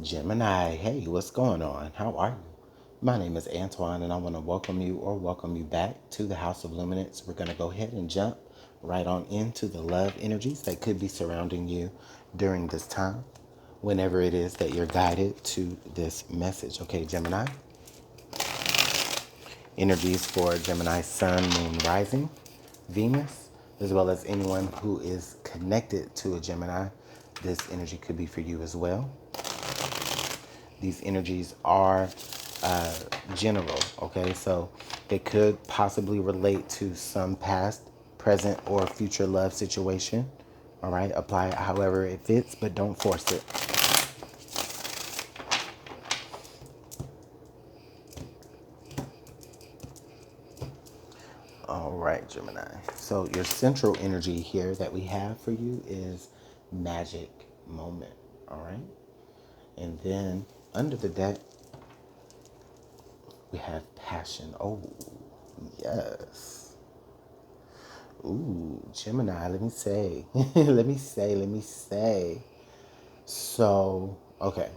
Gemini, hey, what's going on? How are you? My name is Antoine, and I want to welcome you back to the House of Luminance. We're going to go ahead and jump right on into the love energies that could be surrounding you during this time, whenever it is that you're guided to this message. Okay, Gemini, energies for Gemini Sun, Moon, Rising, Venus, as well as anyone who is connected to a Gemini. This energy could be for you as well. These energies are general, okay? So they could possibly relate to some past, present, or future love situation, all right? Apply it however it fits, but don't force it. All right, Gemini. So your central energy here that we have for you is magic moment, all right? And then under the deck, we have passion. Oh, yes. Ooh, Gemini, let me say, let me say. So, okay,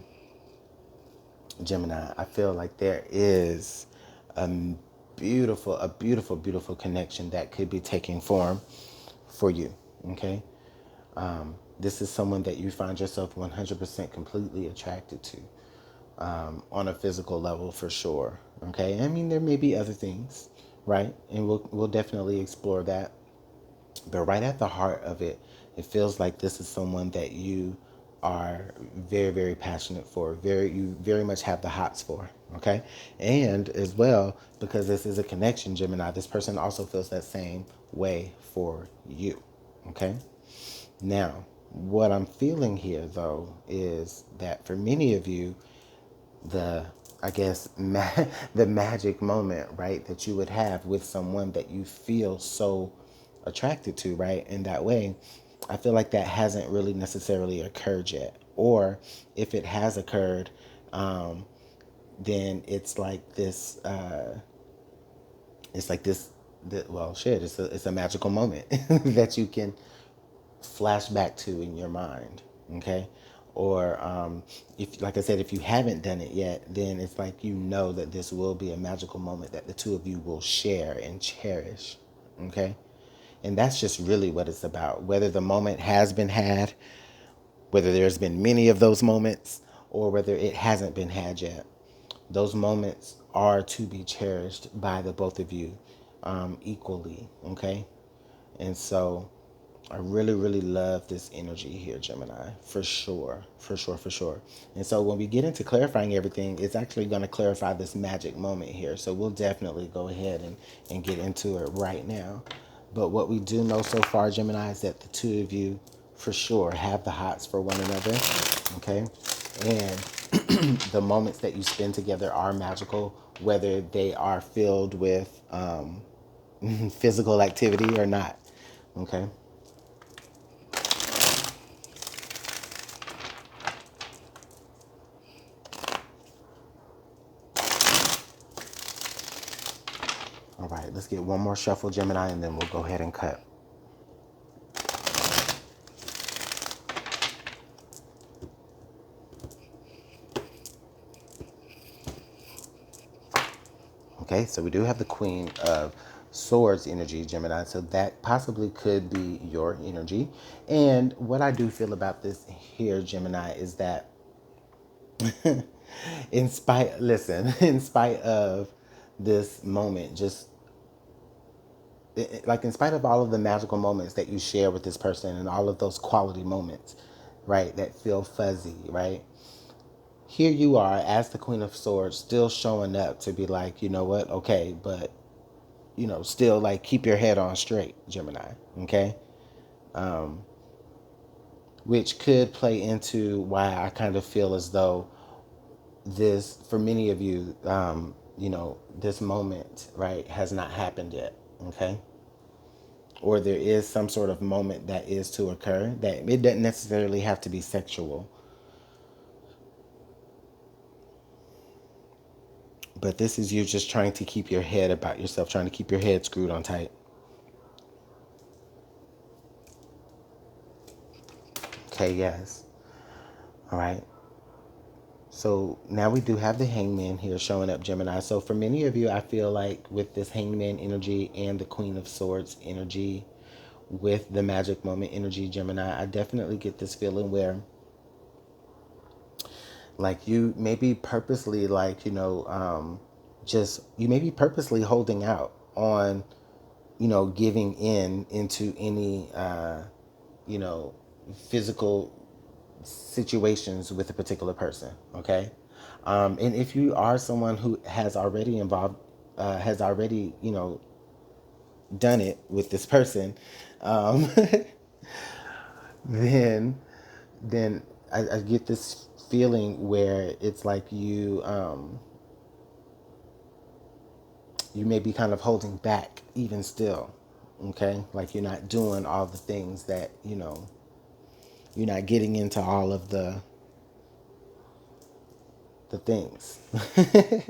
Gemini, I feel like there is a beautiful connection that could be taking form for you, okay? This is someone that you find yourself 100% completely attracted to on a physical level for sure, okay? I mean, there may be other things, right? And we'll definitely explore that. But right at the heart of it, it feels like this is someone that you are very passionate for. You very much have the hots for. Okay, and as well because this is a connection, Gemini. This person also feels that same way for you. Okay. Now, what I'm feeling here though is that for many of you, the I guess the magic moment, right, that you would have with someone that you feel so attracted to, right, in that way, I feel like that hasn't really necessarily occurred yet. Or if it has occurred, um, then it's like this, well, shit, it's a magical moment that you can flash back to in your mind, okay? Or if, like I said, if you haven't done it yet, then it's like you know that this will be a magical moment that the two of you will share and cherish, okay? And that's just really what it's about. Whether the moment has been had, whether there's been many of those moments, or whether it hasn't been had yet, those moments are to be cherished by the both of you equally, okay? And so I really love this energy here, Gemini, for sure, for sure. And so when we get into clarifying everything, it's actually going to clarify this magic moment here. So we'll definitely go ahead and get into it right now. But what we do know so far, Gemini, is that the two of you for sure have the hots for one another, okay? And the moments that you spend together are magical, whether they are filled with physical activity or not, okay? All right, let's get one more shuffle, Gemini, and then we'll go ahead and cut. Okay, so we do have the Queen of Swords energy, Gemini, so that possibly could be your energy. And what I do feel about this here, Gemini, is that in spite of this moment, just like in spite of all of the magical moments that you share with this person and all of those quality moments, right, that feel fuzzy, right? Here you are as the Queen of Swords still showing up to be like, you know what, okay, but still like keep your head on straight, Gemini, okay? Which could play into why I kind of feel as though this, for many of you, this moment, right, has not happened yet, okay? Or there is some sort of moment that is to occur, that it doesn't necessarily have to be sexual, but this is you just trying to keep your head about yourself, trying to keep your head screwed on tight. Okay, yes. All right. So now we do have the hangman here showing up, Gemini. So for many of you, I feel like with this hangman energy and the Queen of Swords energy, with the magic moment energy, Gemini, I definitely get this feeling where like you maybe purposely like, just you may be purposely holding out on, giving in into any, you know, physical situations with a particular person. Okay. And if you are someone who has already, done it with this person, um, then, then I get this feeling where it's like you may be kind of holding back even still. Okay. Like you're not doing all the things that, you're not getting into all of the things.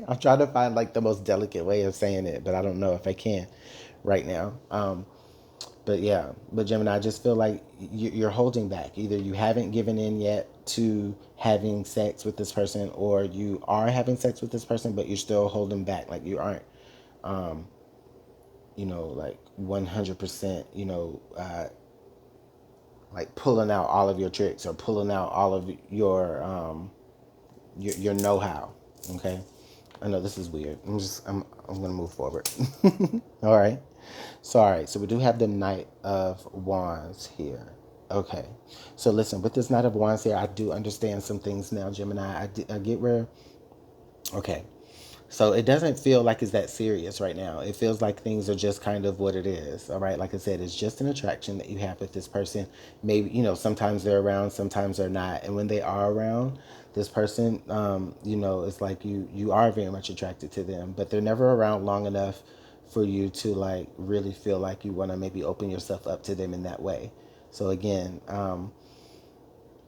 I'm trying to find like the most delicate way of saying it, but I don't know if I can right now. But yeah, but Gemini, I just feel like you're holding back. Either you haven't given in yet to having sex with this person, or you are having sex with this person, but you're still holding back. Like you aren't, like 100%, like pulling out all of your tricks or pulling out all of your know-how. Okay. I know this is weird. I'm gonna move forward. All right. So we do have the Knight of Wands here. Okay. So listen, with this Knight of Wands here, I do understand some things now, Gemini. I get where. Okay. So it doesn't feel like it's that serious right now. It feels like things are just kind of what it is. All right. Like I said, it's just an attraction that you have with this person. Maybe, sometimes they're around, sometimes they're not. And when they are around, this person, it's like you are very much attracted to them, but they're never around long enough for you to like really feel like you want to maybe open yourself up to them in that way. So again,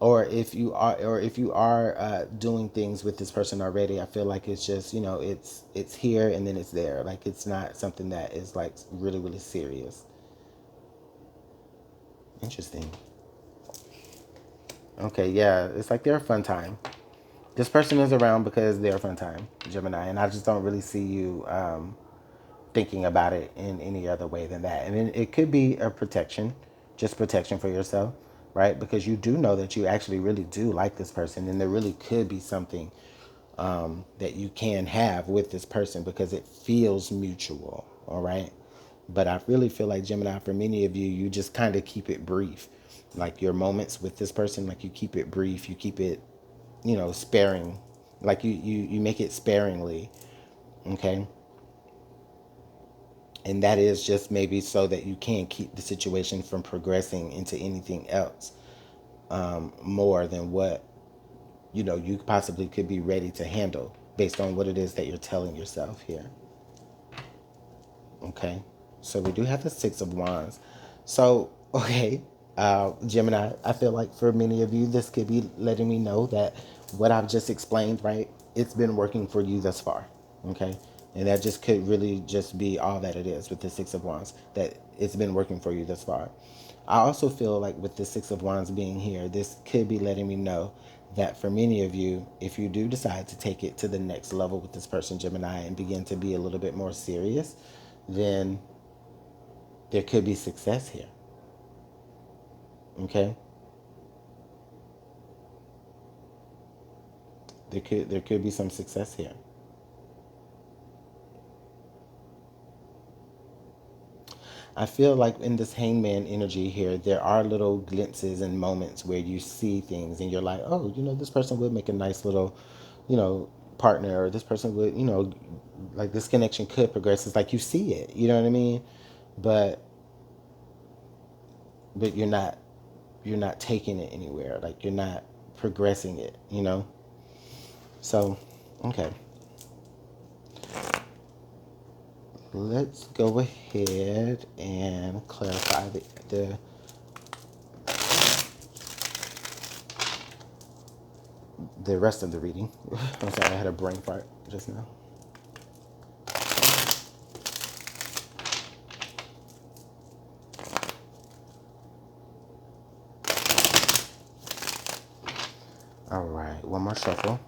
or if you are doing things with this person already, I feel like it's just, it's here and then it's there. Like it's not something that is like really really serious. Interesting. Okay, yeah, it's like they're a fun time. This person is around because they're a fun time, Gemini, and I just don't really see you thinking about it in any other way than that. And it could be a protection, just protection for yourself, right? Because you do know that you actually really do like this person, and there really could be something that you can have with this person because it feels mutual, all right? But I really feel like, Gemini, for many of you, you just kind of keep it brief. Like your moments with this person, like you keep it brief, you keep it, sparing. Like you make it sparingly, okay? And that is just maybe so that you can keep the situation from progressing into anything else, more than what you possibly could be ready to handle based on what it is that you're telling yourself here. Okay, so we do have the Six of Wands. So okay, Gemini, I feel like for many of you this could be letting me know that what I've just explained, right, it's been working for you thus far. Okay, and that just could really just be all that it is with the Six of Wands, that it's been working for you thus far. I also feel like with the Six of Wands being here, this could be letting me know that for many of you, if you do decide to take it to the next level with this person, Gemini, and begin to be a little bit more serious, then there could be success here. Okay? There could be some success here. I feel like in this hangman energy here, there are little glimpses and moments where you see things and you're like, oh, this person would make a nice little, partner, or this person would, like this connection could progress. It's like you see it, you know what I mean? But you're not taking it anywhere. Like you're not progressing it. So, okay. Let's go ahead and clarify the rest of the reading. I'm sorry, I had a brain fart just now. All right, one more shuffle.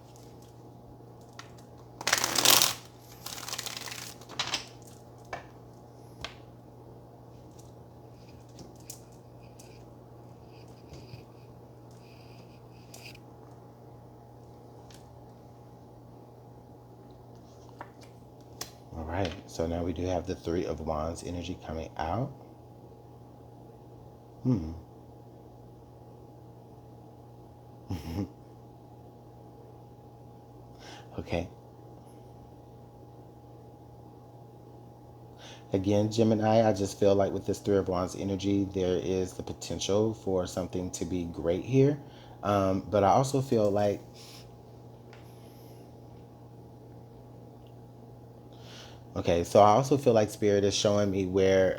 right. So now we do have the Three of Wands energy coming out. Hmm. Okay. Again, Gemini, I just feel like with this Three of Wands energy, there is the potential for something to be great here. But I also feel like, okay, so I also feel like Spirit is showing me where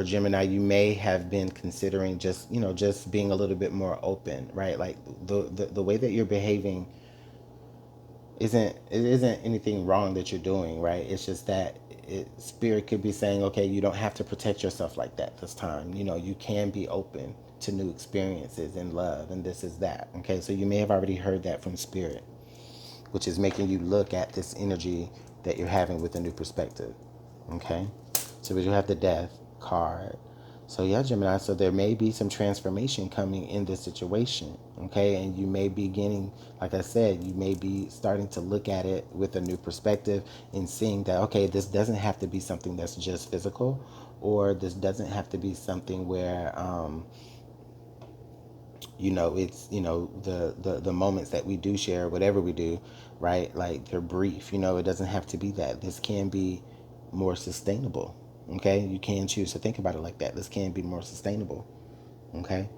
Gemini, you may have been considering just, just being a little bit more open, right? Like the way that you're behaving isn't anything wrong that you're doing, right? It's just that Spirit could be saying, okay, you don't have to protect yourself like that this time. You can be open to new experiences and love, and this is that. Okay, so you may have already heard that from Spirit, which is making you look at this energy that you're having with a new perspective. Okay, so we do have the Death card. So yeah, Gemini, so there may be some transformation coming in this situation. Okay, and you may be getting, like I said, you may be starting to look at it with a new perspective and seeing that, okay, this doesn't have to be something that's just physical, or this doesn't have to be something where it's the moments that we do share, whatever we do, right? Like, they're brief. It doesn't have to be that. This can be more sustainable. Okay, you can choose to think about it like that. This can be more sustainable. Okay,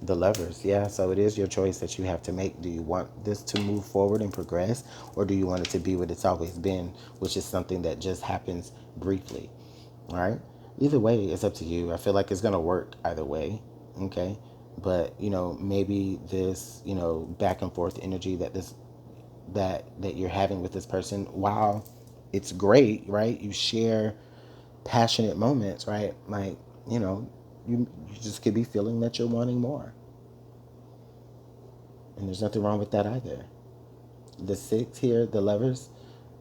the Lovers, yeah. So it is your choice that you have to make. Do you want this to move forward and progress, or do you want it to be what it's always been, which is something that just happens briefly? All right, either way, it's up to you. I feel like it's gonna work either way. Okay, but maybe this back and forth energy that you're having with this person, while it's great, right? You share passionate moments, right? Like, you know you just could be feeling that you're wanting more, and there's nothing wrong with that either. The six here, the Lovers,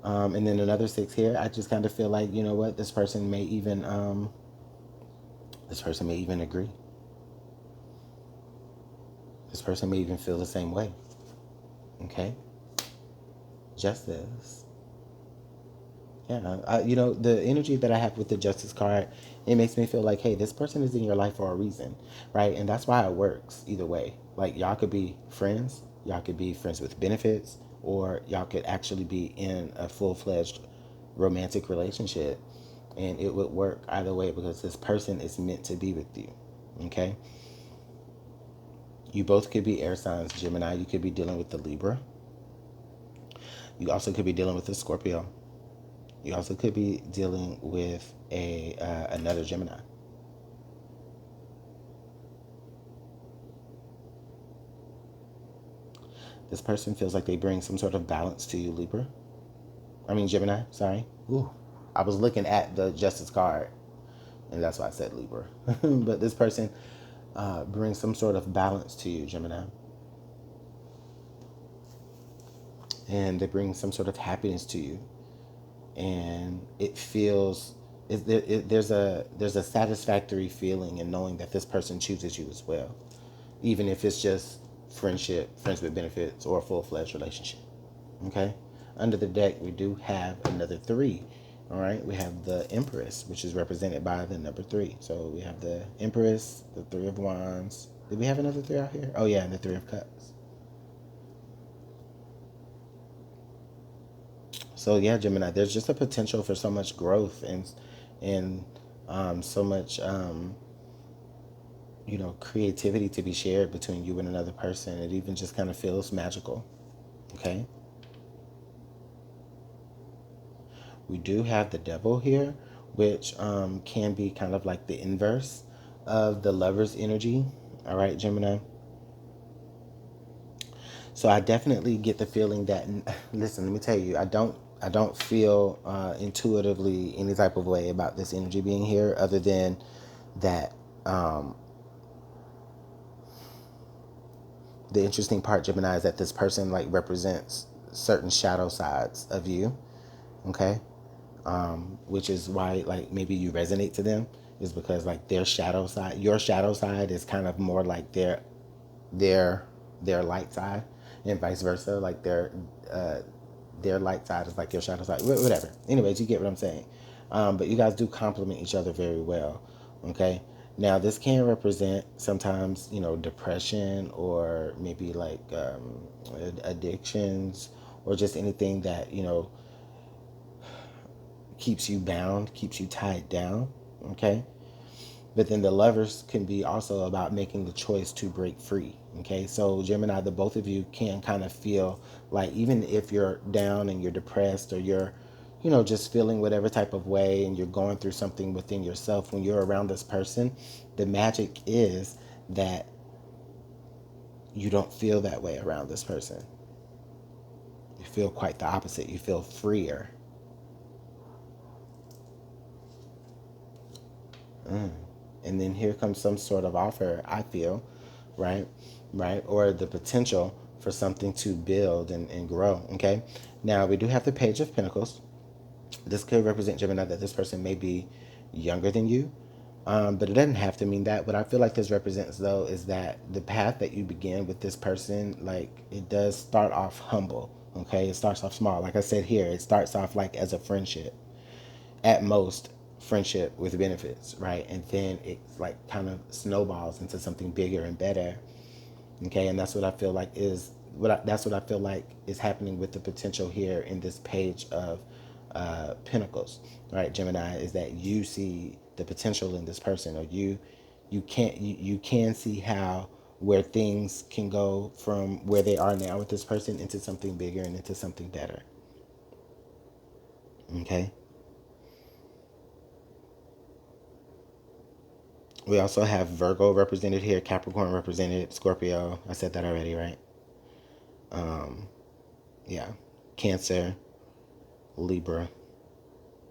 and then another six here. I just kind of feel like, you know what, this person may even agree. This person may even feel the same way. Okay, Justice. Yeah, the energy that I have with the Justice card, it makes me feel like, hey, this person is in your life for a reason, right? And that's why it works either way. Like, y'all could be friends, y'all could be friends with benefits, or y'all could actually be in a full-fledged romantic relationship, and it would work either way because this person is meant to be with you. Okay, you both could be air signs, Gemini. You could be dealing with the Libra. You also could be dealing with the Scorpio. You also could be dealing with a another Gemini. This person feels like they bring some sort of balance to you, Libra. I mean, Gemini, sorry. Ooh. I was looking at the Justice card, and that's why I said Libra. But this person brings some sort of balance to you, Gemini. And they bring some sort of happiness to you. And it feels, there's a satisfactory feeling in knowing that this person chooses you as well, even if it's just friendship, friends with benefits, or a full-fledged relationship. Okay, under the deck we do have another three. All right, we have the Empress, which is represented by the number three. So we have the Empress, the Three of Wands. Did we have another three out here? Oh yeah, and the Three of Cups. So yeah, Gemini, there's just a potential for so much growth and so much creativity to be shared between you and another person. It even just kind of feels magical. Okay. We do have the Devil here, which can be kind of like the inverse of the Lover's energy. All right, Gemini. So I definitely get the feeling that, listen, let me tell you, I don't feel intuitively any type of way about this energy being here, other than that. The interesting part, Gemini, is that this person like represents certain shadow sides of you. Okay, which is why, like, maybe you resonate to them, is because like their shadow side, your shadow side is kind of more like their their light side, and vice versa. Like their light side is like your shadow side, whatever. Anyways, you get what I'm saying. But you guys do complement each other very well. Okay. Now this can represent sometimes, depression or maybe like addictions or just anything that keeps you bound, keeps you tied down. Okay. But then the lovers can be also about making the choice to break free. Okay, so Gemini, the both of you can kind of feel like even if you're down and you're depressed or you're, just feeling whatever type of way and you're going through something within yourself, when you're around this person, the magic is that you don't feel that way around this person. You feel quite the opposite. You feel freer. And then here comes some sort of offer, I feel, right? Right? Or the potential for something to build and grow. Okay. Now we do have the Page of Pentacles. This could represent, Gemini, that this person may be younger than you. But it doesn't have to mean that. What I feel like this represents, though, is that the path that you begin with this person, like, it does start off humble. Okay. It starts off small. Like I said here, it starts off like as a friendship at most, friendship with benefits, right? And then it like kind of snowballs into something bigger and better. Okay, and that's what I feel like is that's what I feel like is happening with the potential here in this Page of Pentacles, right? Gemini, is that you see the potential in this person, or you can see how where things can go from where they are now with this person into something bigger and into something better. Okay. We also have Virgo represented here, Capricorn represented, Scorpio. I said that already, right? Yeah. Cancer, Libra,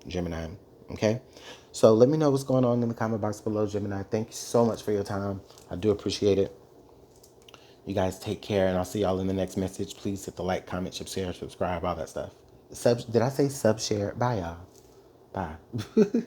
Gemini. Okay? So let me know what's going on in the comment box below, Gemini. Thank you so much for your time. I do appreciate it. You guys take care, and I'll see y'all in the next message. Please hit the like, comment, share, subscribe, all that stuff. Did I say sub share? Bye, y'all. Bye.